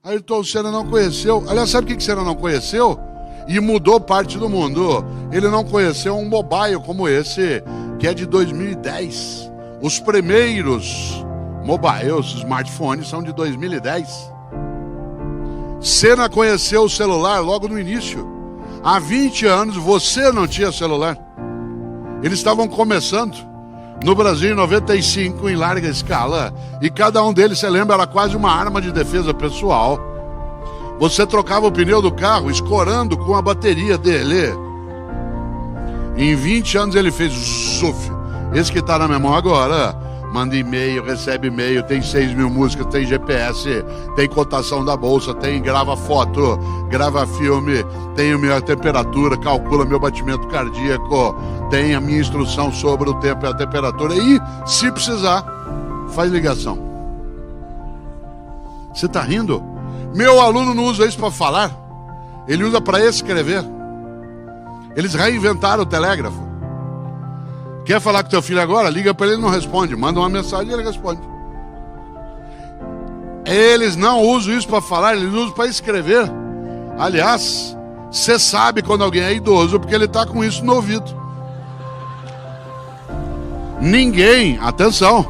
Ayrton Senna não conheceu. Aliás, sabe o que Senna não conheceu? E mudou parte do mundo. Ele não conheceu um mobile como esse, que é de 2010. Os primeiros mobiles, smartphones, são de 2010. Senna conheceu o celular logo no início. Há 20 anos você não tinha celular. Eles estavam começando. No Brasil, em 95, em larga escala. E cada um deles, você lembra, era quase uma arma de defesa pessoal. Você trocava o pneu do carro escorando com a bateria dele. Em 20 anos ele fez zuf. Esse que está na minha mão agora. Manda e-mail, recebe e-mail, tem 6 mil músicas, tem GPS, tem cotação da bolsa, grava foto, grava filme, tem a minha temperatura, calcula meu batimento cardíaco, tem a minha instrução sobre o tempo e a temperatura e, se precisar, faz ligação. Você está rindo? Meu aluno não usa isso para falar, ele usa para escrever. Eles reinventaram o telégrafo. Quer falar com teu filho agora? Liga para ele e não responde. Manda uma mensagem e ele responde. Eles não usam isso para falar, eles usam para escrever. Aliás, você sabe quando alguém é idoso porque ele está com isso no ouvido. Ninguém, atenção,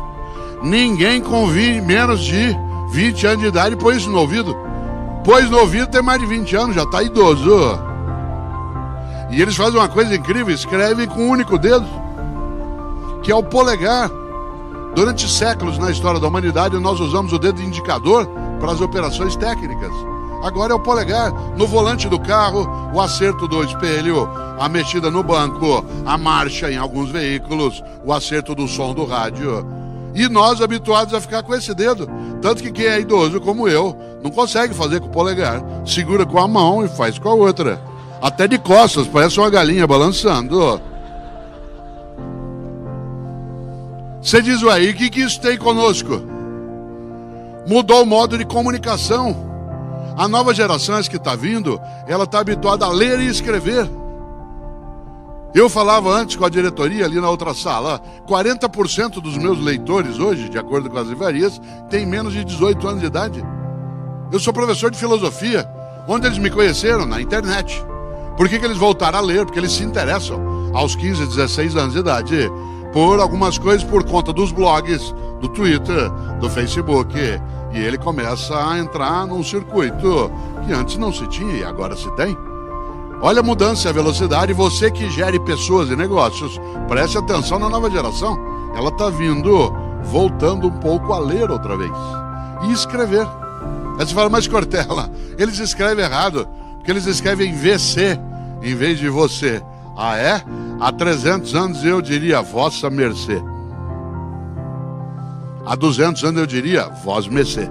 ninguém com menos de 20 anos de idade põe isso no ouvido. Pôs no ouvido tem mais de 20 anos, já está idoso. E eles fazem uma coisa incrível, escrevem com um único dedo, que é o polegar. Durante séculos na história da humanidade nós usamos o dedo indicador para as operações técnicas. Agora é o polegar. No volante do carro, o acerto do espelho, a mexida no banco, a marcha em alguns veículos, o acerto do som do rádio. E nós habituados a ficar com esse dedo. Tanto que quem é idoso como eu não consegue fazer com o polegar. Segura com a mão e faz com a outra. Até de costas, parece uma galinha balançando. Você diz, ué, e o que isso tem conosco? Mudou o modo de comunicação. A nova geração que está vindo, ela está habituada a ler e escrever. Eu falava antes com a diretoria ali na outra sala, 40% dos meus leitores hoje, de acordo com as livrarias, têm menos de 18 anos de idade. Eu sou professor de filosofia. Onde eles me conheceram? Na internet. Por que eles voltaram a ler? Porque eles se interessam aos 15, 16 anos de idade por algumas coisas por conta dos blogs, do Twitter, do Facebook. E ele começa a entrar num circuito que antes não se tinha e agora se tem. Olha a mudança e a velocidade. Você que gere pessoas e negócios, preste atenção na nova geração. Ela está vindo, voltando um pouco a ler outra vez. E escrever. Aí você fala, mas Cortella, eles escrevem errado, porque eles escrevem VC em vez de você. Ah, é? Há 300 anos eu diria vossa mercê. Há 200 anos eu diria vós mercê.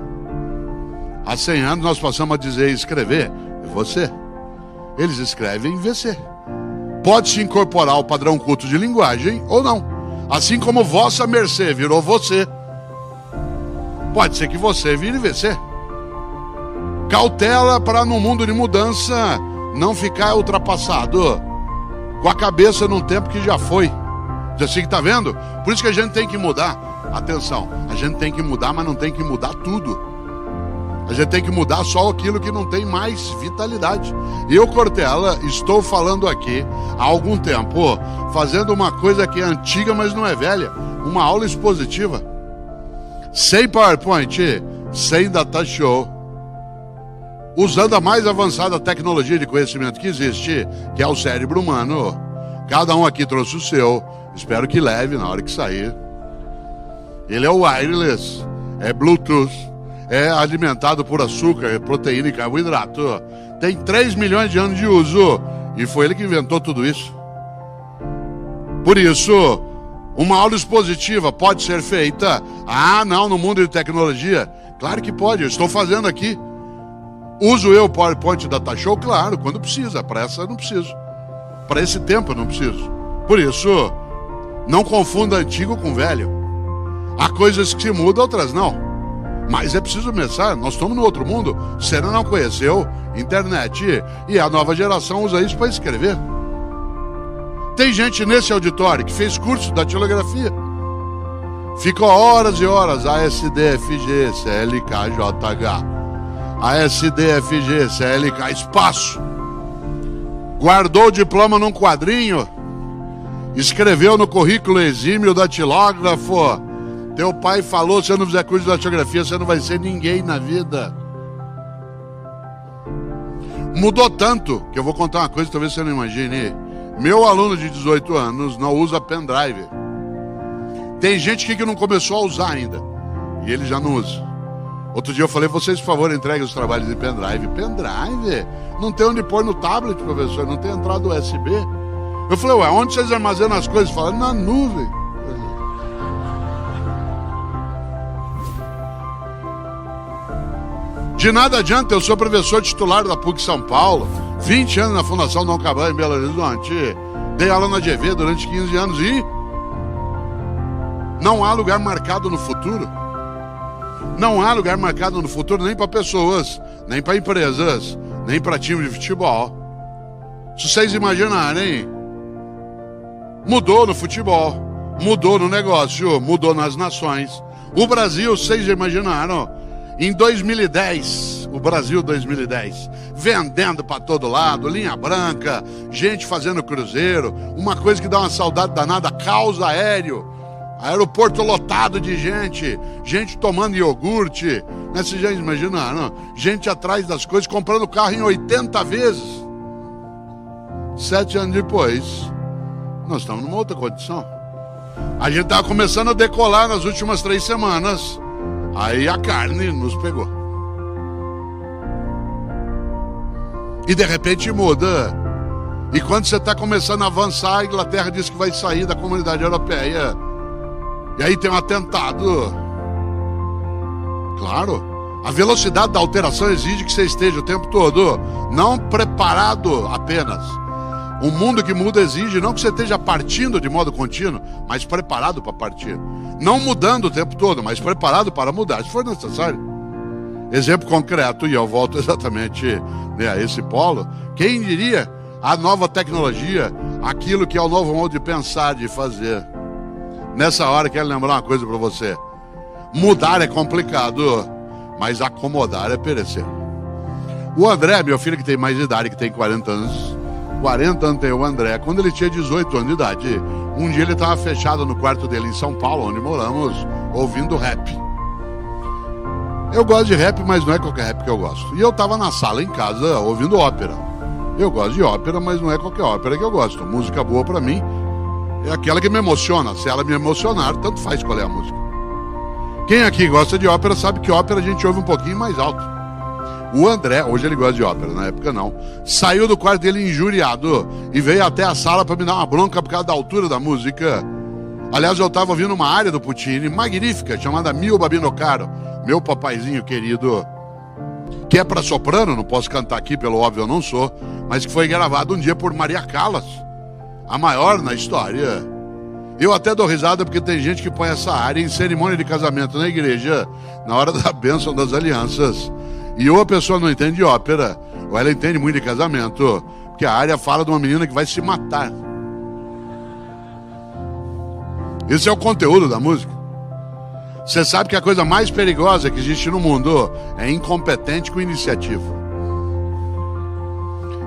Há 100 anos nós passamos a dizer e escrever você. Eles escrevem VC. Pode-se incorporar ao padrão culto de linguagem ou não. Assim como vossa mercê virou você, pode ser que você vire VC. Cautela para no mundo de mudança não ficar ultrapassado, com a cabeça num tempo que já foi. Já assim que tá vendo? Por isso que a gente tem que mudar. Atenção, a gente tem que mudar, mas não tem que mudar tudo. A gente tem que mudar só aquilo que não tem mais vitalidade. Eu, Cortella, estou falando aqui há algum tempo, fazendo uma coisa que é antiga, mas não é velha. Uma aula expositiva. Sem PowerPoint, sem data show, usando a mais avançada tecnologia de conhecimento que existe, que é o cérebro humano. Cada um aqui trouxe o seu. Espero que leve na hora que sair. Ele é wireless, é Bluetooth, é alimentado por açúcar, proteína e carboidrato. Tem 3 milhões de anos de uso e foi ele que inventou tudo isso. Por isso, uma aula expositiva pode ser feita. Ah, não, no mundo de tecnologia. Claro que pode, eu estou fazendo aqui. Uso eu o PowerPoint Data Show? Claro, quando precisa. Para essa eu não preciso. Para esse tempo eu não preciso. Por isso, não confunda antigo com velho. Há coisas que se mudam, outras não. Mas é preciso começar. Nós estamos no outro mundo. Você não conheceu internet. E a nova geração usa isso para escrever. Tem gente nesse auditório que fez curso da datilografia. Ficou horas e horas. ASD, FG, CLK, JH. A SDFG, CLK, espaço. Guardou o diploma num quadrinho, escreveu no currículo exímio datilógrafo: teu pai falou, se eu não fizer curso de datilografia, você não vai ser ninguém na vida. Mudou tanto, que eu vou contar uma coisa que talvez você não imagine. Meu aluno de 18 anos não usa pendrive. Tem gente aqui que não começou a usar ainda, e ele já não usa. Outro dia eu falei: vocês, por favor, entreguem os trabalhos de pendrive. Pendrive? Não tem onde pôr no tablet, professor, não tem entrada USB. Eu falei: ué, onde vocês armazenam as coisas? Falaram: na nuvem. De nada adianta, eu sou professor titular da PUC São Paulo, 20 anos na Fundação Dom Cabral em Belo Horizonte, dei aula na GV durante 15 anos e não há lugar marcado no futuro. Não há lugar marcado no futuro nem para pessoas, nem para empresas, nem para time de futebol. Se vocês imaginarem, mudou no futebol, mudou no negócio, mudou nas nações. O Brasil, vocês já imaginaram? Em 2010, o Brasil 2010, vendendo para todo lado, linha branca, gente fazendo cruzeiro, uma coisa que dá uma saudade danada, caos aéreo, aeroporto lotado de gente, gente tomando iogurte, né? Vocês já imaginaram? Gente atrás das coisas, comprando carro em 80 vezes. 7 anos depois, nós estamos numa outra condição. A gente estava começando a decolar nas últimas 3 semanas. Aí a carne nos pegou. E de repente muda. E quando você está começando a avançar, a Inglaterra diz que vai sair da Comunidade Europeia. E aí tem um atentado. Claro, a velocidade da alteração exige que você esteja o tempo todo não preparado apenas. O mundo que muda exige não que você esteja partindo de modo contínuo, mas preparado para partir. Não mudando o tempo todo, mas preparado para mudar, se for necessário. Exemplo concreto, e eu volto exatamente, né, a esse polo. Quem diria a nova tecnologia, aquilo que é o novo modo de pensar, de fazer. Nessa hora, quero lembrar uma coisa para você. Mudar é complicado, mas acomodar é perecer. O André, meu filho que tem mais idade, que tem 40 anos... 40 anos tem o André. Quando ele tinha 18 anos de idade, um dia ele estava fechado no quarto dele em São Paulo, onde moramos, ouvindo rap. Eu gosto de rap, mas não é qualquer rap que eu gosto. E eu estava na sala em casa ouvindo ópera. Eu gosto de ópera, mas não é qualquer ópera que eu gosto. Música boa para mim é aquela que me emociona. Se ela me emocionar, tanto faz qual é a música. Quem aqui gosta de ópera sabe que ópera a gente ouve um pouquinho mais alto. O André, hoje ele gosta de ópera, na época não, saiu do quarto dele injuriado e veio até a sala para me dar uma bronca por causa da altura da música. Aliás, eu estava ouvindo uma área do Puccini magnífica, chamada Mio Babino Caro, meu papaizinho querido, que é para soprano, não posso cantar aqui, pelo óbvio eu não sou, mas que foi gravado um dia por Maria Callas, a maior na história. Eu até dou risada porque tem gente que põe essa área em cerimônia de casamento na igreja, na hora da bênção das alianças. E ou a pessoa não entende de ópera, ou ela entende muito de casamento, porque a área fala de uma menina que vai se matar. Esse é o conteúdo da música. Você sabe que a coisa mais perigosa que existe no mundo é incompetente com iniciativa.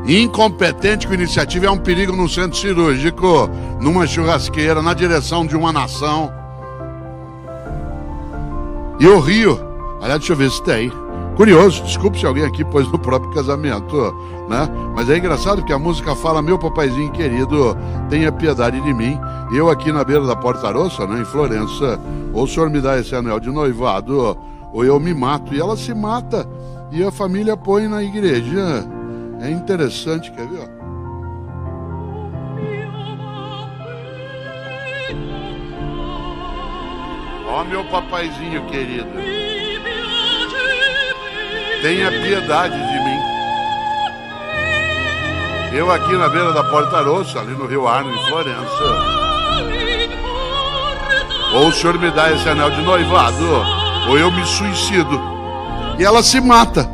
Incompetente com iniciativa é um perigo num centro cirúrgico, numa churrasqueira, na direção de uma nação. E o Rio, aliás, deixa eu ver se tem. Curioso, desculpe se alguém aqui pôs no próprio casamento, né? Mas é engraçado porque a música fala: meu papaizinho querido, tenha piedade de mim. Eu aqui na beira da Porta Rossa, né, em Florença, ou o senhor me dá esse anel de noivado, ou eu me mato. E ela se mata, e a família põe na igreja. É interessante, quer ver? Ó, meu papaizinho querido, tenha piedade de mim. Eu aqui na beira da Porta Rossa, ali no Rio Arno, em Florença. Ou o senhor me dá esse anel de noivado, ou eu me suicido. E ela se mata.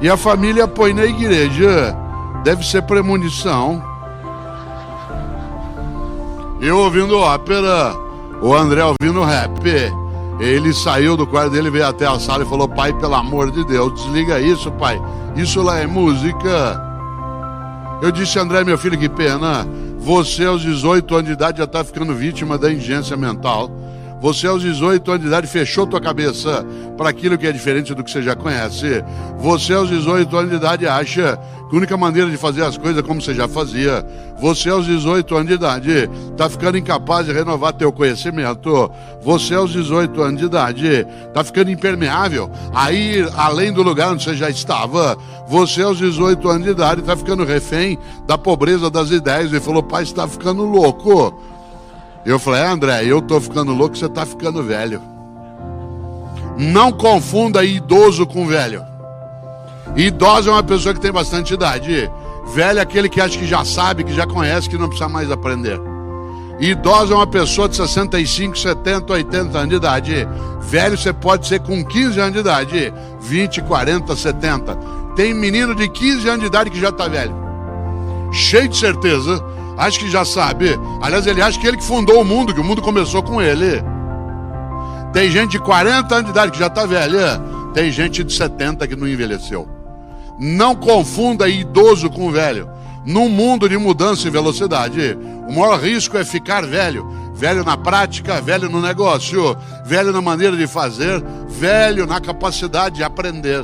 E a família põe na igreja. Deve ser premonição. Eu ouvindo ópera, o André ouvindo rap. Ele saiu do quarto dele, veio até a sala e falou: pai, pelo amor de Deus, desliga isso, pai. Isso lá é música. Eu disse: André, meu filho, que pena. Você aos 18 anos de idade já está ficando vítima da indigência mental. Você aos 18 anos de idade fechou tua cabeça para aquilo que é diferente do que você já conhece. Você aos 18 anos de idade acha que a única maneira de fazer as coisas é como você já fazia. Você aos 18 anos de idade está ficando incapaz de renovar teu conhecimento. Você aos 18 anos de idade está ficando impermeável a ir além do lugar onde você já estava. Você aos 18 anos de idade está ficando refém da pobreza das ideias. Ele falou: pai, você está ficando louco. Eu falei: André, eu tô ficando louco, você tá ficando velho. Não confunda idoso com velho. Idoso é uma pessoa que tem bastante idade. Velho é aquele que acha que já sabe, que já conhece, que não precisa mais aprender. Idoso é uma pessoa de 65, 70, 80 anos de idade. Velho você pode ser com 15 anos de idade, 20, 40, 70. Tem menino de 15 anos de idade que já tá velho. Cheio de certeza. Acho que já sabe. Aliás, ele acha que ele que fundou o mundo, que o mundo começou com ele. Tem gente de 40 anos de idade que já está velha. Tem gente de 70 que não envelheceu. Não confunda idoso com velho. Num mundo de mudança e velocidade, o maior risco é ficar velho. Velho na prática, velho no negócio, velho na maneira de fazer, velho na capacidade de aprender.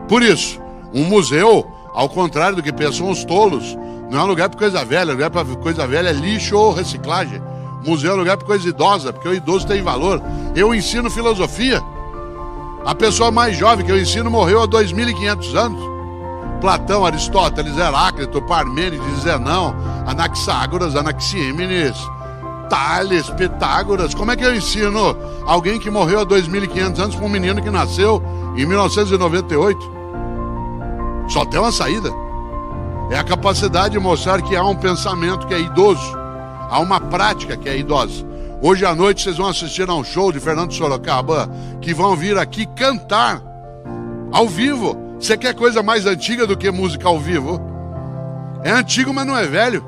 Por isso, um museu, ao contrário do que pensam os tolos, não é um lugar para coisa velha. Lugar para coisa velha é lixo ou reciclagem. Museu é um lugar para coisa idosa, porque o idoso tem valor. Eu ensino filosofia. A pessoa mais jovem que eu ensino morreu há 2.500 anos. Platão, Aristóteles, Heráclito, Parmênides, Zenão, Anaxágoras, Anaxímenes, Tales, Pitágoras. Como é que eu ensino alguém que morreu há 2.500 anos para um menino que nasceu em 1998? Só tem uma saída. É a capacidade de mostrar que há um pensamento que é idoso, há uma prática que é idosa. Hoje à noite vocês vão assistir a um show de Fernando Sorocaba, que vão vir aqui cantar ao vivo. Você quer coisa mais antiga do que música ao vivo? É antigo, mas não é velho.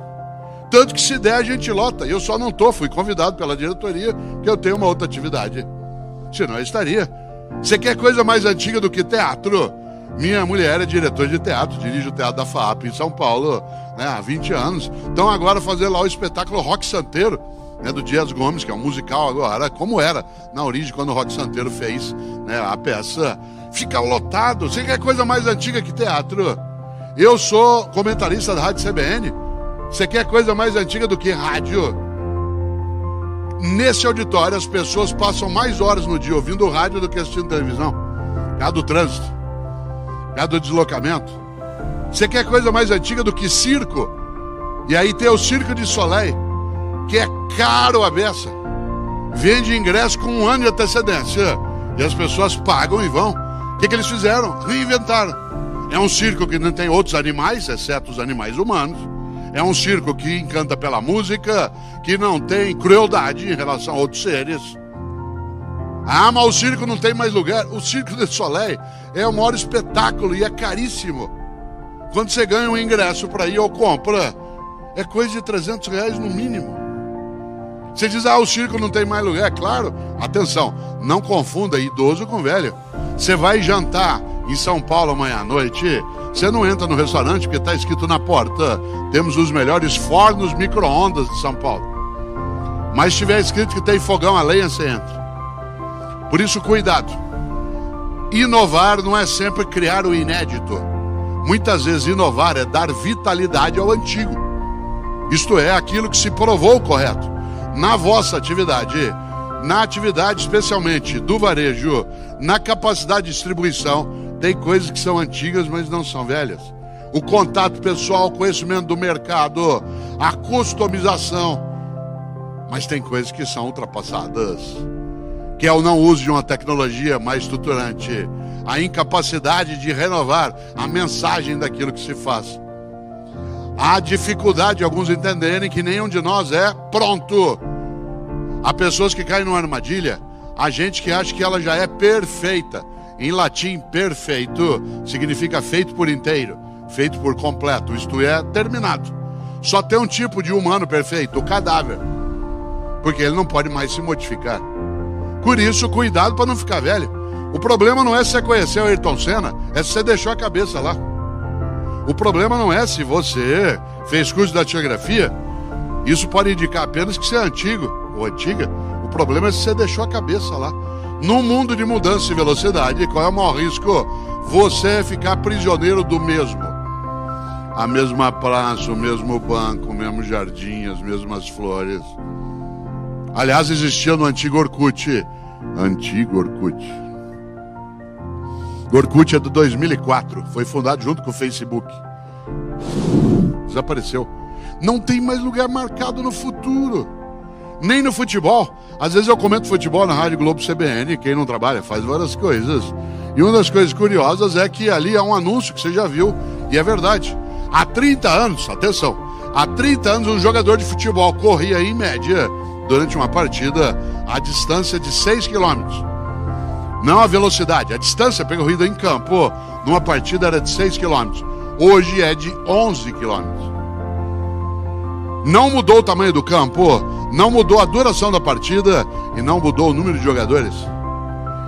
Tanto que se der a gente lota. Eu só não fui convidado pela diretoria, que eu tenho uma outra atividade. Senão eu estaria. Você quer coisa mais antiga do que teatro? Minha mulher é diretora de teatro, dirige o Teatro da FAAP em São Paulo, né, há 20 anos. Então agora fazer lá o espetáculo Rock Santeiro, né, do Dias Gomes, que é um musical agora, como era na origem quando o Rock Santeiro fez, né, a peça. Fica lotado. Você quer coisa mais antiga que teatro? Eu sou comentarista da Rádio CBN. Você quer coisa mais antiga do que rádio? Nesse auditório as pessoas passam mais horas no dia ouvindo rádio do que assistindo televisão. Por causa do trânsito, por causa do deslocamento. Você quer coisa mais antiga do que circo? E aí tem o Circo de Soleil, que é caro a beça. Vende ingresso com 1 ano de antecedência. E as pessoas pagam e vão. O que eles fizeram? Reinventaram. É um circo que não tem outros animais, exceto os animais humanos. É um circo que encanta pela música, que não tem crueldade em relação a outros seres. Ah, mas o circo não tem mais lugar. O Circo de Soleil é o maior espetáculo e é caríssimo. Quando você ganha um ingresso para ir ou compra, é coisa de R$300 no mínimo. Você diz: ah, o circo não tem mais lugar. Claro, atenção, não confunda idoso com velho. Você vai jantar em São Paulo amanhã à noite, você não entra no restaurante porque está escrito na porta: temos os melhores fornos micro-ondas de São Paulo. Mas se tiver escrito que tem fogão a lenha, você entra. Por isso, cuidado. Inovar não é sempre criar o inédito. Muitas vezes inovar é dar vitalidade ao antigo. Isto é, aquilo que se provou correto. Na vossa atividade, na atividade especialmente do varejo, na capacidade de distribuição, tem coisas que são antigas, mas não são velhas. O contato pessoal, o conhecimento do mercado, a customização. Mas tem coisas que são ultrapassadas, que é o não uso de uma tecnologia mais estruturante, a incapacidade de renovar a mensagem daquilo que se faz. Há dificuldade de alguns entenderem que nenhum de nós é pronto. Há pessoas que caem numa armadilha, há gente que acha que ela já é perfeita. Em latim, perfeito significa feito por inteiro, feito por completo, isto é, terminado. Só tem um tipo de humano perfeito, o cadáver, porque ele não pode mais se modificar. Por isso, cuidado para não ficar velho. O problema não é se você conhecer o Ayrton Senna, é se você deixou a cabeça lá. O problema não é se você fez curso de datilografia. Isso pode indicar apenas que você é antigo ou antiga. O problema é se você deixou a cabeça lá. No mundo de mudança de velocidade, qual é o maior risco? Você ficar prisioneiro do mesmo. A mesma praça, o mesmo banco, o mesmo jardim, as mesmas flores. Aliás, existia no antigo Orkut. Antigo Orkut. O Orkut é de 2004. Foi fundado junto com o Facebook. Desapareceu. Não tem mais lugar marcado no futuro. Nem no futebol. Às vezes eu comento futebol na Rádio Globo CBN. Quem não trabalha faz várias coisas. E uma das coisas curiosas é que ali há um anúncio que você já viu. E é verdade. Há 30 anos, atenção, há 30 anos um jogador de futebol corria em média, durante uma partida, a distância de 6 quilômetros. Não a velocidade, a distância percorrida em campo, numa partida era de 6 quilômetros. Hoje é de 11 quilômetros. Não mudou o tamanho do campo, não mudou a duração da partida e não mudou o número de jogadores.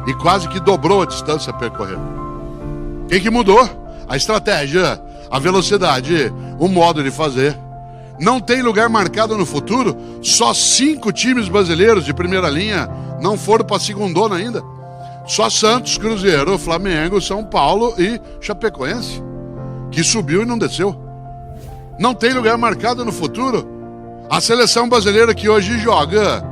E quase que dobrou a distância a percorrer. O que mudou? A estratégia, a velocidade, o modo de fazer. Não tem lugar marcado no futuro. Só 5 times brasileiros de primeira linha não foram para a segundona ainda. Só Santos, Cruzeiro, Flamengo, São Paulo e Chapecoense, que subiu e não desceu. Não tem lugar marcado no futuro. A seleção brasileira que hoje joga,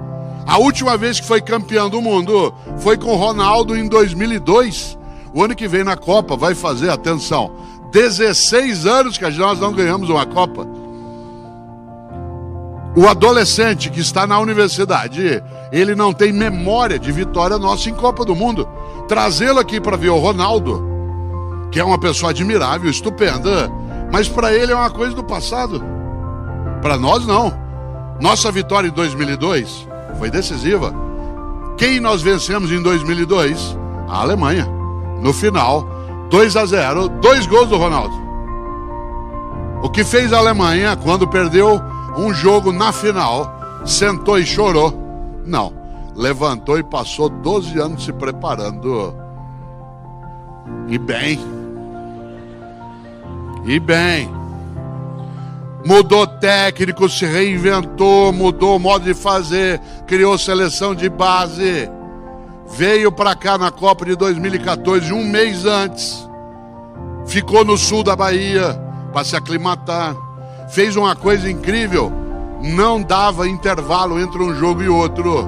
a última vez que foi campeão do mundo foi com o Ronaldo em 2002. O ano que vem na Copa vai fazer, atenção, 16 anos que nós não ganhamos uma Copa. O adolescente que está na universidade, ele não tem memória de vitória nossa em Copa do Mundo. Trazê-lo aqui para ver o Ronaldo, que é uma pessoa admirável, estupenda, mas para ele é uma coisa do passado. Para nós não. Nossa vitória em 2002 foi decisiva. Quem nós vencemos em 2002? A Alemanha. No final, 2-0, 2 gols do Ronaldo. O que fez a Alemanha quando perdeu um jogo na final, sentou e chorou? Não, levantou e passou 12 anos se preparando. E bem. Mudou técnico, se reinventou, mudou o modo de fazer, criou seleção de base. Veio para cá na Copa de 2014, um mês antes. Ficou no sul da Bahia para se aclimatar. Fez uma coisa incrível. Não dava intervalo entre um jogo e outro.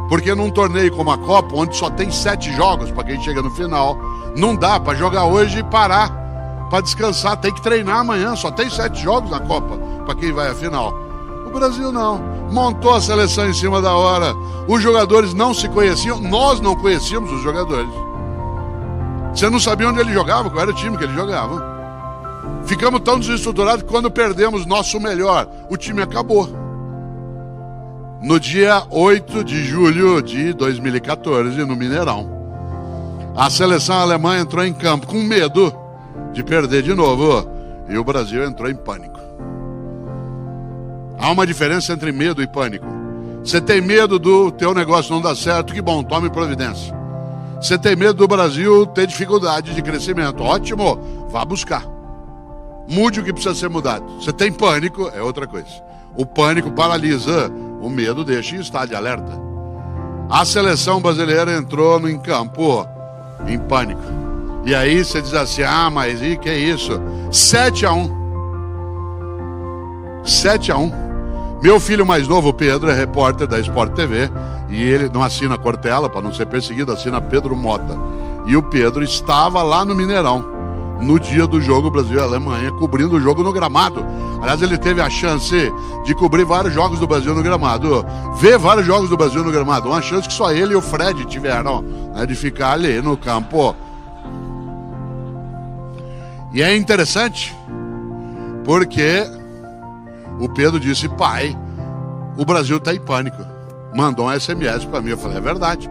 Porque num torneio como a Copa, onde só tem 7 jogos para quem chega no final, não dá para jogar hoje e parar para descansar. Tem que treinar amanhã. Só tem 7 jogos na Copa para quem vai à final. O Brasil não. Montou a seleção em cima da hora. Os jogadores não se conheciam. Nós não conhecíamos os jogadores. Você não sabia onde ele jogava, qual era o time que ele jogava. Ficamos tão desestruturados que quando perdemos nosso melhor, o time acabou. No dia 8 de julho de 2014, no Mineirão, a seleção alemã entrou em campo com medo de perder de novo. E o Brasil entrou em pânico. Há uma diferença entre medo e pânico. Você tem medo do teu negócio não dar certo, que bom, tome providência. Você tem medo do Brasil ter dificuldade de crescimento, ótimo, vá buscar. Mude o que precisa ser mudado. Você tem pânico, é outra coisa. O pânico paralisa, o medo deixa em estado de alerta. A seleção brasileira entrou em campo em pânico. E aí você diz assim, mas e que é isso? 7-1. 7-1. Meu filho mais novo, Pedro, é repórter da Sport TV. E ele não assina Cortella, para não ser perseguido, assina Pedro Mota. E o Pedro estava lá no Mineirão, no dia do jogo Brasil e Alemanha, cobrindo o jogo no gramado. Aliás, ele teve a chance de cobrir vários jogos do Brasil no gramado. Ver vários jogos do Brasil no gramado. Uma chance que só ele e o Fred tiveram, né, de ficar ali no campo. E é interessante, porque o Pedro disse, pai, o Brasil está em pânico. Mandou um SMS para mim, eu falei, é verdade.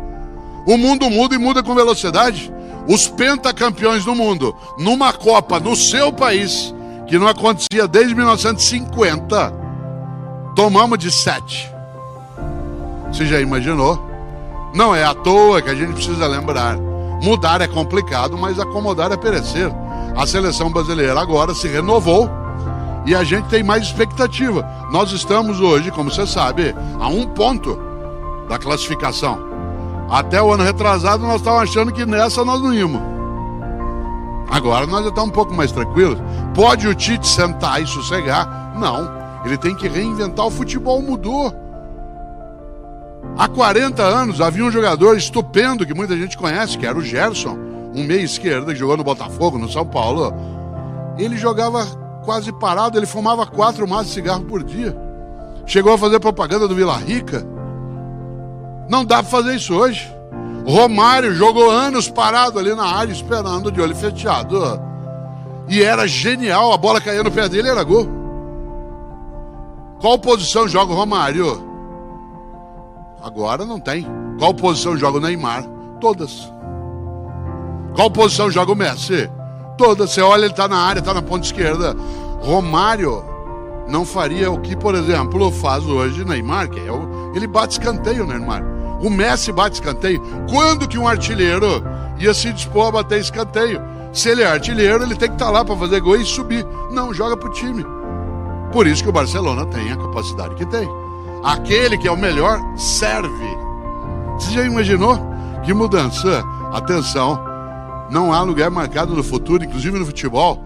O mundo muda e muda com velocidade. Os pentacampeões do mundo, numa Copa no seu país, que não acontecia desde 1950, tomamos de 7. Você já imaginou Não é à toa que a gente precisa lembrar. Mudar é complicado, mas acomodar é perecer. A seleção brasileira agora se renovou e a gente tem mais expectativa. Nós estamos hoje, como você sabe, a 1 ponto da classificação. Até o ano retrasado nós estávamos achando que nessa nós não íamos. Agora nós já estamos um pouco mais tranquilos. Pode o Tite sentar e sossegar? Não. Ele tem que reinventar. O futebol mudou. Há 40 anos havia um jogador estupendo que muita gente conhece, que era o Gerson, um meia esquerda que jogou no Botafogo, no São Paulo. Ele jogava quase parado, ele fumava 4 maços de cigarro por dia. Chegou a fazer propaganda do Vila Rica. Não dá para fazer isso hoje. Romário jogou anos parado ali na área, esperando, de olho fechado. E era genial, a bola caía no pé dele, era gol. Qual posição joga o Romário? Agora não tem. Qual posição joga o Neymar? Todas. Qual posição joga o Messi? Todas. Você olha, ele está na área, está na ponta esquerda. Romário não faria o que, por exemplo, faz hoje Neymar, que é ele bate escanteio, Neymar. O Messi bate escanteio. Quando que um artilheiro ia se dispor a bater escanteio? Se ele é artilheiro, ele tem que estar lá para fazer gol e subir. Não, joga pro time. Por isso que o Barcelona tem a capacidade que tem. Aquele que é o melhor serve. Você já imaginou? Que mudança? Atenção, não há lugar marcado no futuro, inclusive no futebol.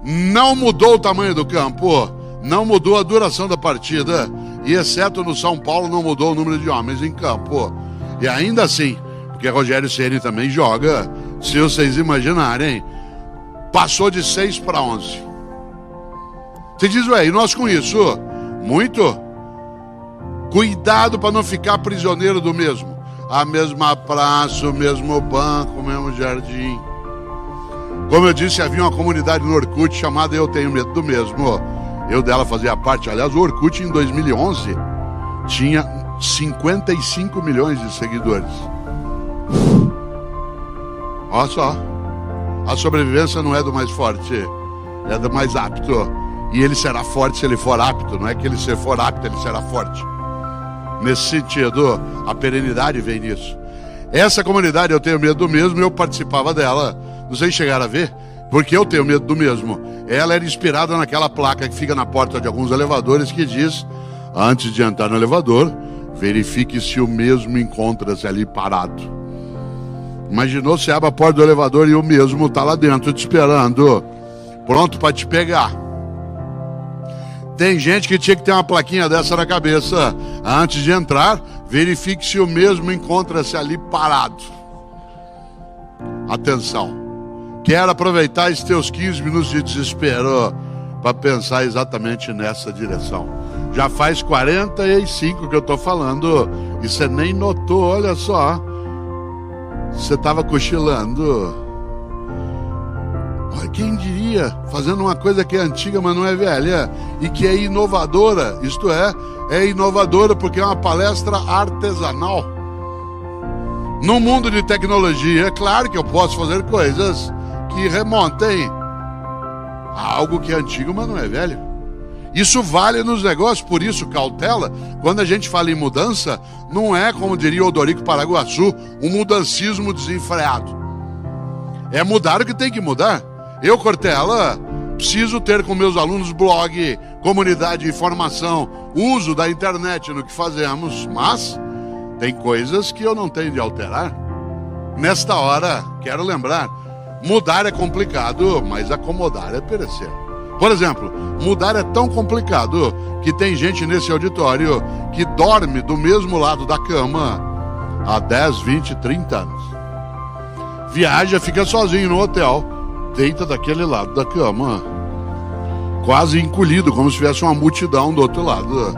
Não mudou o tamanho do campo, não mudou a duração da partida, e exceto no São Paulo não mudou o número de homens em campo. E ainda assim, porque Rogério Ceni também joga, se vocês imaginarem, passou de 6 para 11. Você diz, ué, e nós com isso? Muito. Cuidado para não ficar prisioneiro do mesmo. A mesma praça, o mesmo banco, o mesmo jardim. Como eu disse, havia uma comunidade no Orkut chamada Eu Tenho Medo do Mesmo. Eu dela fazia parte. Aliás, o Orkut em 2011 tinha 55 milhões de seguidores. Olha só. A sobrevivência não é do mais forte, é do mais apto. E ele será forte se ele for apto. Não é que ele se for apto, ele será forte. Nesse sentido, a perenidade vem nisso. Essa comunidade Eu Tenho Medo do Mesmo, eu participava dela. Não sei se chegaram a ver, porque Eu Tenho Medo do Mesmo. Ela era inspirada naquela placa que fica na porta de alguns elevadores que diz: antes de entrar no elevador, verifique se o mesmo encontra-se ali parado. Imaginou, você abre a porta do elevador e o mesmo está lá dentro te esperando, pronto para te pegar. Tem gente que tinha que ter uma plaquinha dessa na cabeça. Antes de entrar, verifique se o mesmo encontra-se ali parado. Atenção. Quero aproveitar esses teus 15 minutos de desespero para pensar exatamente nessa direção. Já faz 45 que eu estou falando e você nem notou, olha só. Você estava cochilando. Olha, quem diria, fazendo uma coisa que é antiga, mas não é velha, e que é inovadora, isto é inovadora porque é uma palestra artesanal. No mundo de tecnologia, é claro que eu posso fazer coisas que remontem a algo que é antigo, mas não é velho. Isso vale nos negócios, por isso, cautela, quando a gente fala em mudança, não é, como diria Odorico Paraguaçu, um mudancismo desenfreado. É mudar o que tem que mudar. Eu, Cortella, preciso ter com meus alunos blog, comunidade de informação, uso da internet no que fazemos, mas tem coisas que eu não tenho de alterar. Nesta hora, quero lembrar, mudar é complicado, mas acomodar é perecer. Por exemplo, mudar é tão complicado que tem gente nesse auditório que dorme do mesmo lado da cama há 10, 20, 30 anos. Viaja, fica sozinho no hotel, deita daquele lado da cama, quase encolhido, como se tivesse uma multidão do outro lado.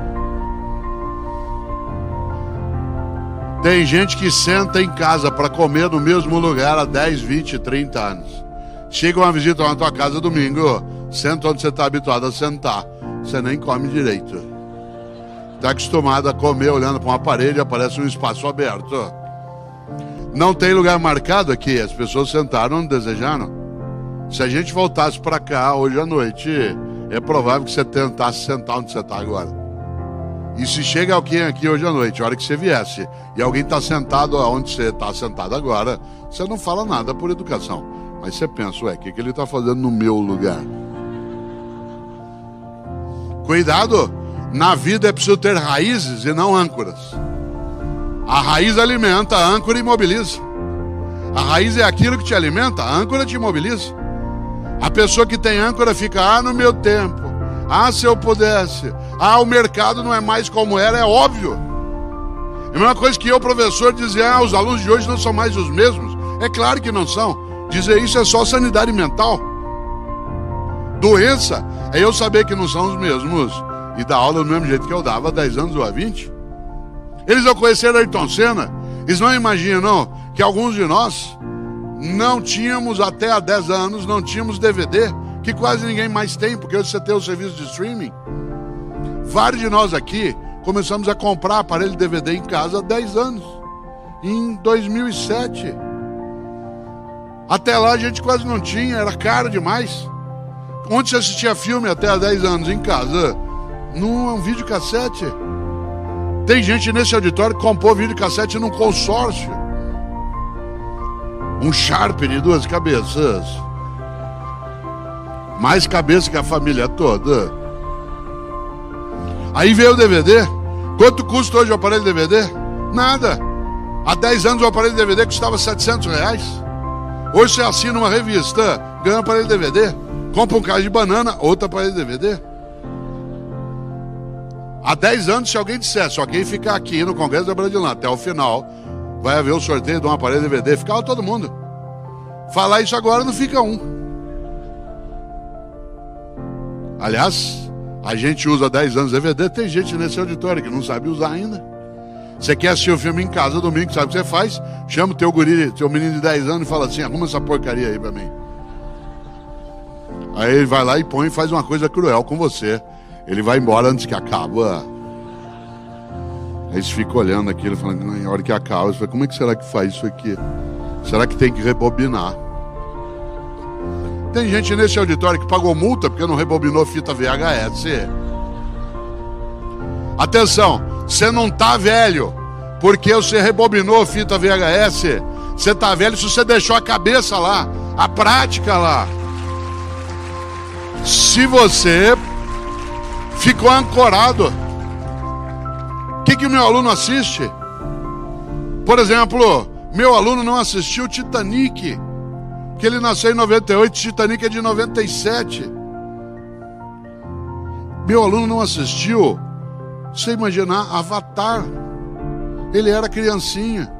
Tem gente que senta em casa para comer no mesmo lugar há 10, 20, 30 anos. Chega uma visita na tua casa domingo, senta onde você está habituado a sentar, você nem come direito. Está acostumado a comer olhando para uma parede, aparece um espaço aberto. Não tem lugar marcado aqui, as pessoas sentaram onde desejaram. Se a gente voltasse para cá hoje à noite, é provável que você tentasse sentar onde você está agora. E se chega alguém aqui hoje à noite, a hora que você viesse, e alguém está sentado onde você está sentado agora, você não fala nada por educação. Mas você pensa, o que ele está fazendo no meu lugar? Cuidado, na vida é preciso ter raízes e não âncoras. A raiz alimenta, a âncora imobiliza. A raiz é aquilo que te alimenta, a âncora te imobiliza. A pessoa que tem âncora fica, no meu tempo, se eu pudesse, o mercado não é mais como era, é óbvio. É a mesma coisa que eu, professor, dizia, os alunos de hoje não são mais os mesmos. É claro que não são. Dizer isso é só sanidade mental. Doença é eu saber que não são os mesmos e dar aula do mesmo jeito que eu dava há 10 anos ou há 20. Eles ao conhecer Ayrton Senna, eles não imaginam que alguns de nós não tínhamos até há 10 anos, não tínhamos DVD, que quase ninguém mais tem, porque hoje você tem o serviço de streaming. Vários de nós aqui começamos a comprar aparelho de DVD em casa há 10 anos, em 2007. Até lá a gente quase não tinha, era caro demais. Onde você assistia filme até há 10 anos em casa? Num videocassete. Tem gente nesse auditório que comprou videocassete num consórcio. Um Sharp de 2 cabeças. Mais cabeça que a família toda. Aí veio o DVD. Quanto custa hoje o aparelho DVD? Nada. Há 10 anos o aparelho DVD custava R$700. Hoje você assina uma revista, ganha um aparelho DVD. Compra um caixa de banana, outro aparelho de DVD. Há 10 anos, se alguém dissesse, quem ficar aqui no Congresso da Bradilã até o final, vai haver o sorteio de um aparelho de DVD, ficava todo mundo. Falar isso agora não fica um. Aliás, a gente usa há 10 anos DVD, tem gente nesse auditório que não sabe usar ainda. Você quer assistir o filme em casa domingo, sabe o que você faz? Chama o teu guri, teu menino de 10 anos e fala assim, arruma essa porcaria aí pra mim. Aí ele vai lá e põe e faz uma coisa cruel com você. Ele vai embora antes que acabe. Aí você fica olhando aquilo, falando, na hora que acaba, você fala, como é que será que faz isso aqui? Será que tem que rebobinar? Tem gente nesse auditório que pagou multa porque não rebobinou fita VHS. Atenção, você não tá velho porque você rebobinou fita VHS. Você tá velho se você deixou a cabeça lá, a prática lá. Se você ficou ancorado. O que o meu aluno assiste? Por exemplo, meu aluno não assistiu Titanic, que ele nasceu em 98, Titanic é de 97. Meu aluno não assistiu, você imaginar, Avatar. Ele era criancinha.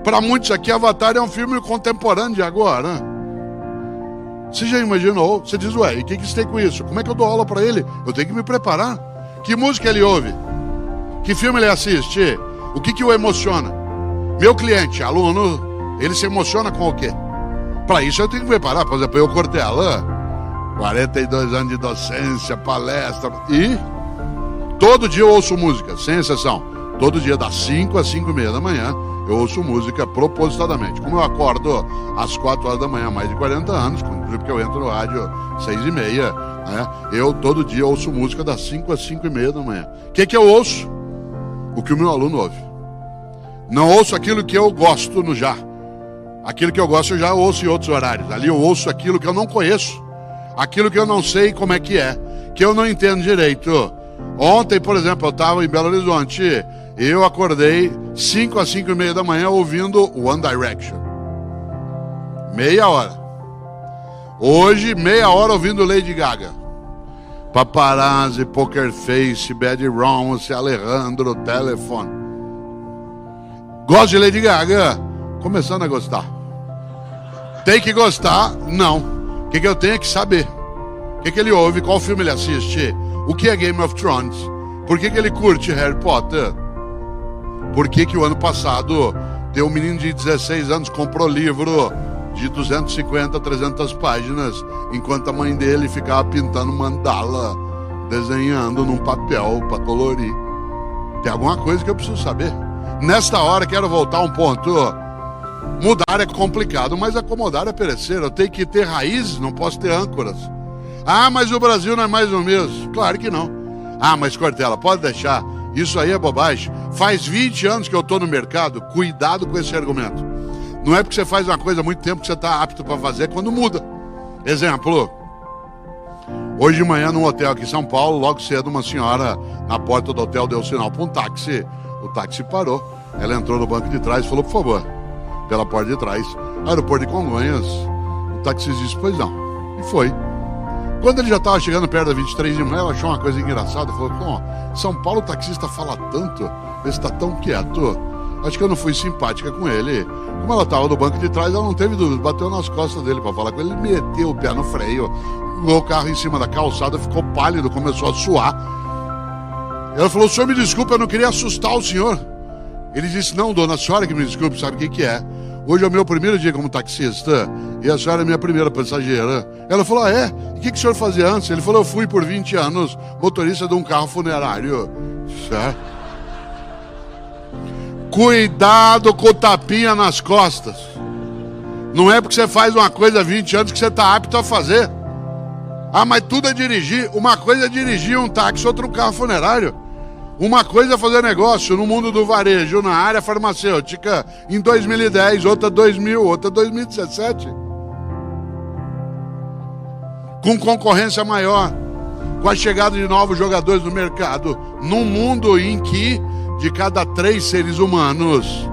Para muitos aqui, Avatar é um filme contemporâneo de agora. Você já imaginou? Você diz, e o que isso tem com isso? Como é que eu dou aula para ele? Eu tenho que me preparar. Que música ele ouve? Que filme ele assiste? O que o emociona? Meu cliente, aluno, ele se emociona com o quê? Para isso eu tenho que me preparar. Por exemplo, eu cortei a lã, 42 anos de docência, palestra. E todo dia eu ouço música, sem exceção. Todo dia, das 5 às 5:30 da manhã, eu ouço música propositadamente. Como eu acordo às 4 horas da manhã há mais de 40 anos, porque eu entro no rádio 6:30, né? Eu todo dia ouço música das 5 às 5:30 da manhã. O que eu ouço? O que o meu aluno ouve. Não ouço aquilo que eu gosto no já. Aquilo que eu gosto eu já ouço em outros horários. Ali eu ouço aquilo que eu não conheço. Aquilo que eu não sei como é, que eu não entendo direito. Ontem, por exemplo, eu estava em Belo Horizonte. Eu acordei 5 às 5:30 da manhã ouvindo One Direction. Meia hora. Hoje, meia hora ouvindo Lady Gaga. Paparazzi, Poker Face, Bad Romance, Alejandro, Telefone. Gosto de Lady Gaga? Começando a gostar. Tem que gostar? Não. O que eu tenho é que saber. O que ele ouve, qual filme ele assiste, o que é Game of Thrones, por que ele curte Harry Potter. Por que o ano passado tem um menino de 16 anos comprou livro de 250, 300 páginas, enquanto a mãe dele ficava pintando mandala, desenhando num papel para colorir. Tem alguma coisa que eu preciso saber. Nesta hora quero voltar a um ponto. Mudar é complicado, mas acomodar é perecer. Eu tenho que ter raízes, não posso ter âncoras. Mas o Brasil não é mais o mesmo. Claro que não. Ah, mas Cortella, pode deixar. Isso aí é bobagem. Faz 20 anos que eu estou no mercado. Cuidado com esse argumento. Não é porque você faz uma coisa há muito tempo que você está apto para fazer quando muda. Exemplo. Hoje de manhã, num hotel aqui em São Paulo, logo cedo, uma senhora na porta do hotel deu sinal para um táxi. O táxi parou. Ela entrou no banco de trás e falou, por favor, pela porta de trás, aeroporto de Congonhas. O taxista disse, pois não. E foi. Quando ele já estava chegando perto da 23 de manhã, ela achou uma coisa engraçada. Falou, pô, São Paulo o taxista fala tanto, ele está tão quieto. Acho que eu não fui simpática com ele. Como ela estava no banco de trás, ela não teve dúvida. Bateu nas costas dele para falar com ele. Ele meteu o pé no freio, pegou o carro em cima da calçada, ficou pálido, começou a suar. Ela falou, senhor, me desculpe, eu não queria assustar o senhor. Ele disse, não, dona, a senhora que me desculpe, sabe o que é? Hoje é o meu primeiro dia como taxista e a senhora é minha primeira passageira. Ela falou, ah, é? E o que o senhor fazia antes? Ele falou, eu fui por 20 anos motorista de um carro funerário. Certo? Cuidado com o tapinha nas costas. Não é porque você faz uma coisa há 20 anos que você está apto a fazer. Ah, mas tudo é dirigir. Uma coisa é dirigir um táxi, outra um carro funerário. Uma coisa é fazer negócio no mundo do varejo, na área farmacêutica, em 2010, outra 2000, outra 2017. Com concorrência maior, com a chegada de novos jogadores no mercado, num mundo em que, de cada 3 seres humanos,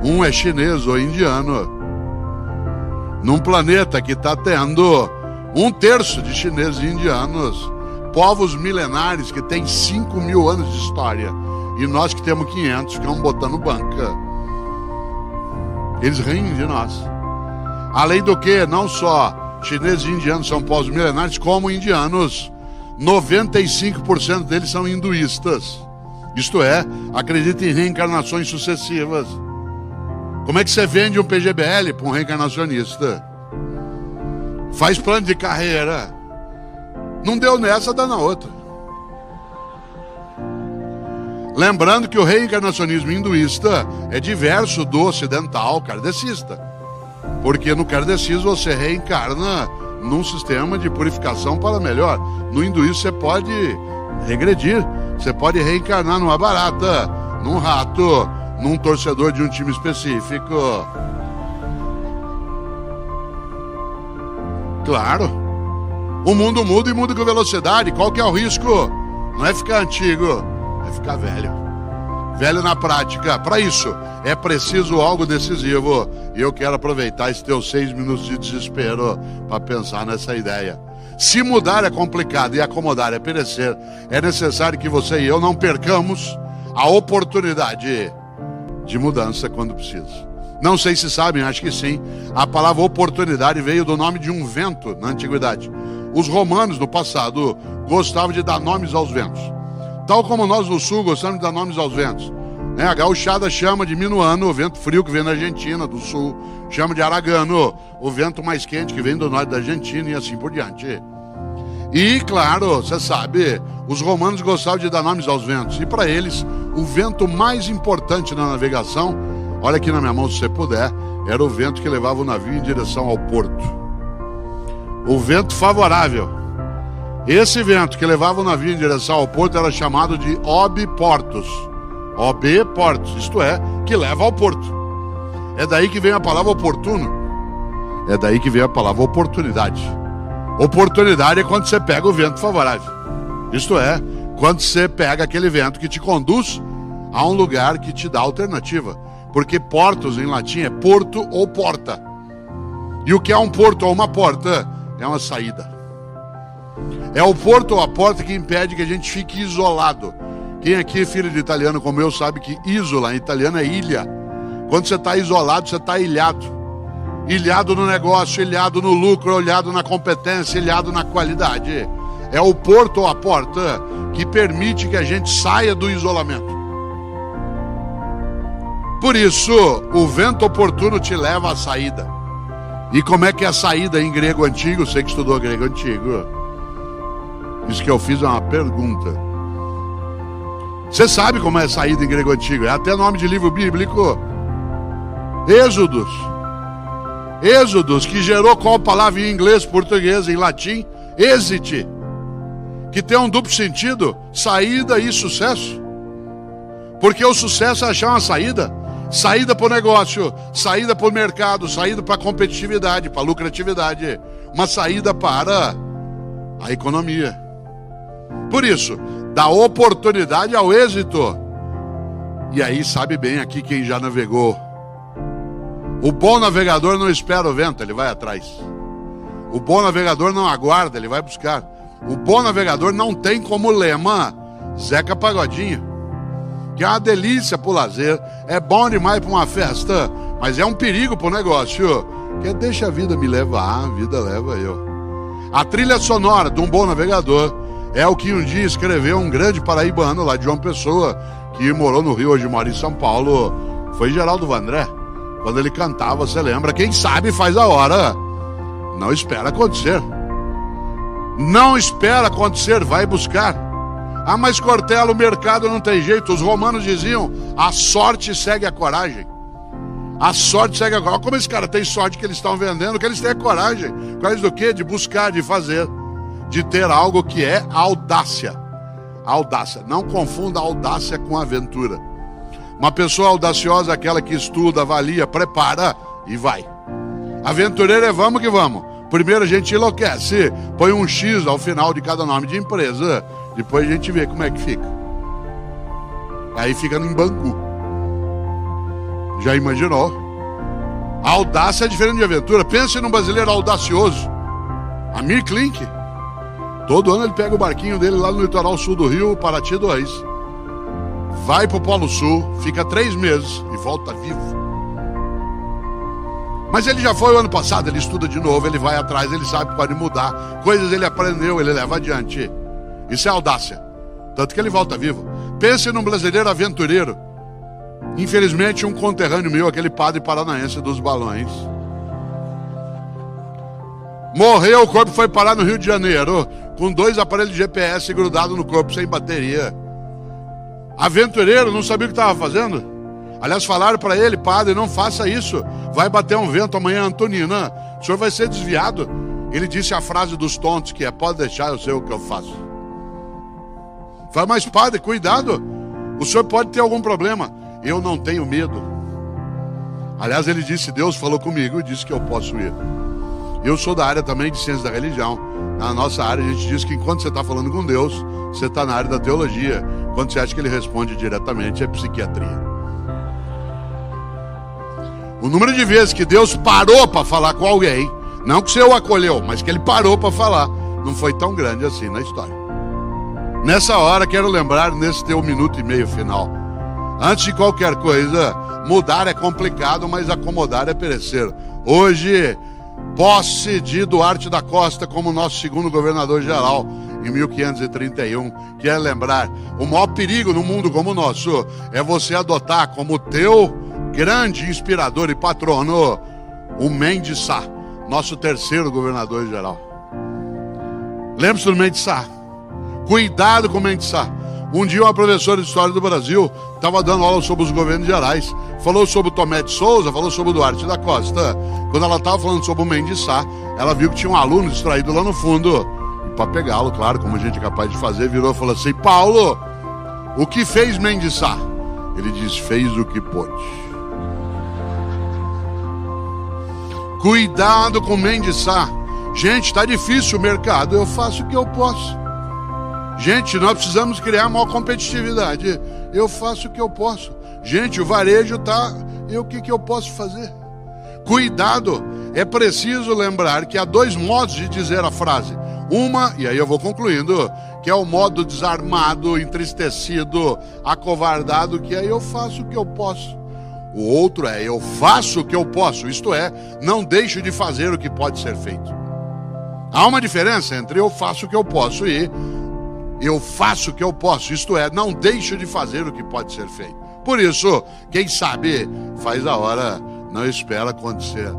um é chinês ou indiano. Num planeta que está tendo 1/3 de chineses e indianos. Povos milenares que têm 5.000 anos de história. E nós que temos 500 ficamos botando banca. Eles riem de nós. Além do que, não só chineses e indianos são povos milenares, como indianos. 95% deles são hinduístas. Isto é, acreditam em reencarnações sucessivas. Como é que você vende um PGBL para um reencarnacionista? Faz plano de carreira. Não deu nessa, dá na outra. Lembrando que o reencarnacionismo hinduísta é diverso do ocidental kardecista. Porque no kardecismo você reencarna num sistema de purificação para melhor. No hinduísmo você pode regredir. Você pode reencarnar numa barata, num rato, num torcedor de um time específico. Claro. O mundo muda e muda com velocidade. Qual que é o risco? Não é ficar antigo, é ficar velho. Velho na prática. Para isso, é preciso algo decisivo. E eu quero aproveitar esses teus 6 minutos de desespero para pensar nessa ideia. Se mudar é complicado e acomodar é perecer, é necessário que você e eu não percamos a oportunidade de mudança quando precisa. Não sei se sabem, acho que sim. A palavra oportunidade veio do nome de um vento na antiguidade. Os romanos, no passado, gostavam de dar nomes aos ventos. Tal como nós no sul gostamos de dar nomes aos ventos. A gauchada chama de minuano, o vento frio que vem da Argentina, do sul. Chama de aragano, o vento mais quente que vem do norte da Argentina e assim por diante. E, claro, você sabe, os romanos gostavam de dar nomes aos ventos. E para eles, o vento mais importante na navegação, olha aqui na minha mão se você puder, era o vento que levava o navio em direção ao porto. O vento favorável. Esse vento que levava o navio em direção ao porto era chamado de obiportus. Obiportus, isto é, que leva ao porto. É daí que vem a palavra oportuno. É daí que vem a palavra oportunidade. Oportunidade é quando você pega o vento favorável. Isto é, quando você pega aquele vento que te conduz a um lugar que te dá alternativa. Porque portus em latim é porto ou porta. E o que é um porto ou uma porta? É uma saída. É o porto ou a porta que impede que a gente fique isolado. Quem aqui é filho de italiano como eu sabe que isola em italiano é ilha. Quando você está isolado, você está ilhado. Ilhado no negócio, ilhado no lucro, ilhado na competência, ilhado na qualidade. É o porto ou a porta que permite que a gente saia do isolamento. Por isso, o vento oportuno te leva à saída. E como é que é a saída em grego antigo? Você que estudou grego antigo. Isso que eu fiz é uma pergunta. Você sabe como é a saída em grego antigo? É até nome de livro bíblico. Êxodos. Êxodos, que gerou qual palavra em inglês, português, em latim? Exit. que tem um duplo sentido, saída e sucesso. Porque o sucesso é achar uma saída. Saída para o negócio, saída para o mercado, saída para a competitividade, para a lucratividade. Uma saída para a economia. Por isso, dá oportunidade ao êxito. E aí sabe bem aqui quem já navegou. O bom navegador não espera o vento, ele vai atrás. O bom navegador não aguarda, ele vai buscar. O bom navegador não tem como lema Zeca Pagodinho, que é uma delícia pro lazer, é bom demais para uma festa, mas é um perigo pro negócio, que deixa a vida me levar, a vida leva eu. A trilha sonora de um bom navegador é o que um dia escreveu um grande paraibano lá de João Pessoa, que morou no Rio, hoje mora em São Paulo, foi Geraldo Vandré. Quando ele cantava, você lembra, quem sabe faz a hora, não espera acontecer. Não espera acontecer, vai buscar. Ah, mas Cortella, o mercado não tem jeito. Os romanos diziam, a sorte segue a coragem. A sorte segue a coragem. Olha como esse cara tem sorte que eles estão vendendo, que eles têm a coragem. Coragem do quê? De buscar, de fazer. De ter algo que é audácia. Audácia. Não confunda audácia com aventura. Uma pessoa audaciosa é aquela que estuda, avalia, prepara e vai. Aventureiro é vamos que vamos. Primeiro a gente enlouquece, põe um X ao final de cada nome de empresa. Depois a gente vê como é que fica. Aí fica em Bangu. Já imaginou? A audácia é diferente de aventura. Pense num brasileiro audacioso. Amir Klink. Todo ano ele pega o barquinho dele lá no litoral sul do Rio, Paraty 2. Vai pro Polo Sul, fica 3 meses e volta vivo. Mas ele já foi o ano passado, ele estuda de novo, ele vai atrás, ele sabe que pode mudar. Coisas ele aprendeu, ele leva adiante. Isso é audácia. Tanto que ele volta vivo. Pense num brasileiro aventureiro. Infelizmente, um conterrâneo meu, aquele padre paranaense dos balões, morreu, o corpo foi parar no Rio de Janeiro, com 2 aparelhos de GPS grudados no corpo, sem bateria. Aventureiro, não sabia o que estava fazendo. Aliás, falaram para ele, padre, não faça isso. Vai bater um vento amanhã, Antonina. O senhor vai ser desviado. Ele disse a frase dos tontos, que é, pode deixar, eu sei o que eu faço. Fala, mas padre, cuidado. O senhor pode ter algum problema. Eu não tenho medo. Aliás, ele disse, Deus falou comigo e disse que eu posso ir. Eu sou da área também de ciência da religião. Na nossa área a gente diz que enquanto você está falando com Deus, você está na área da teologia. Quando você acha que ele responde diretamente, é psiquiatria. O número de vezes que Deus parou para falar com alguém, não que você o acolheu, mas que ele parou para falar, não foi tão grande assim na história. Nessa hora, quero lembrar, nesse teu 1 minuto e meio final, antes de qualquer coisa, mudar é complicado, mas acomodar é perecer. Hoje, posse de Duarte da Costa como nosso segundo governador-geral, em 1531, quer lembrar, o maior perigo no mundo como o nosso é você adotar como teu grande inspirador e patrono o Mendes Sá, nosso terceiro governador-geral. Lembre-se do Mendes Sá. Cuidado com o Mendes Sá. Um dia uma professora de História do Brasil estava dando aula sobre os governos gerais, falou sobre o Tomé de Souza, falou sobre o Duarte da Costa. Quando ela estava falando sobre o Mendes Sá, ela viu que tinha um aluno distraído lá no fundo. Para pegá-lo, claro, como a gente é capaz de fazer, virou e falou assim, Paulo, o que fez Mendes Sá? Ele disse, fez o que pôde. Cuidado com Mendes Sá. Gente, está difícil o mercado, eu faço o que eu posso. Gente, nós precisamos criar maior competitividade, eu faço o que eu posso. Gente, o varejo está, o que eu posso fazer? Cuidado, é preciso lembrar que há 2 modos de dizer a frase. Uma, e aí eu vou concluindo, que é o modo desarmado, entristecido, acovardado, que é eu faço o que eu posso. O outro é eu faço o que eu posso, isto é, não deixo de fazer o que pode ser feito. Há uma diferença entre eu faço o que eu posso e eu faço o que eu posso, isto é, não deixo de fazer o que pode ser feito. Por isso, quem sabe, faz a hora, não espera acontecer.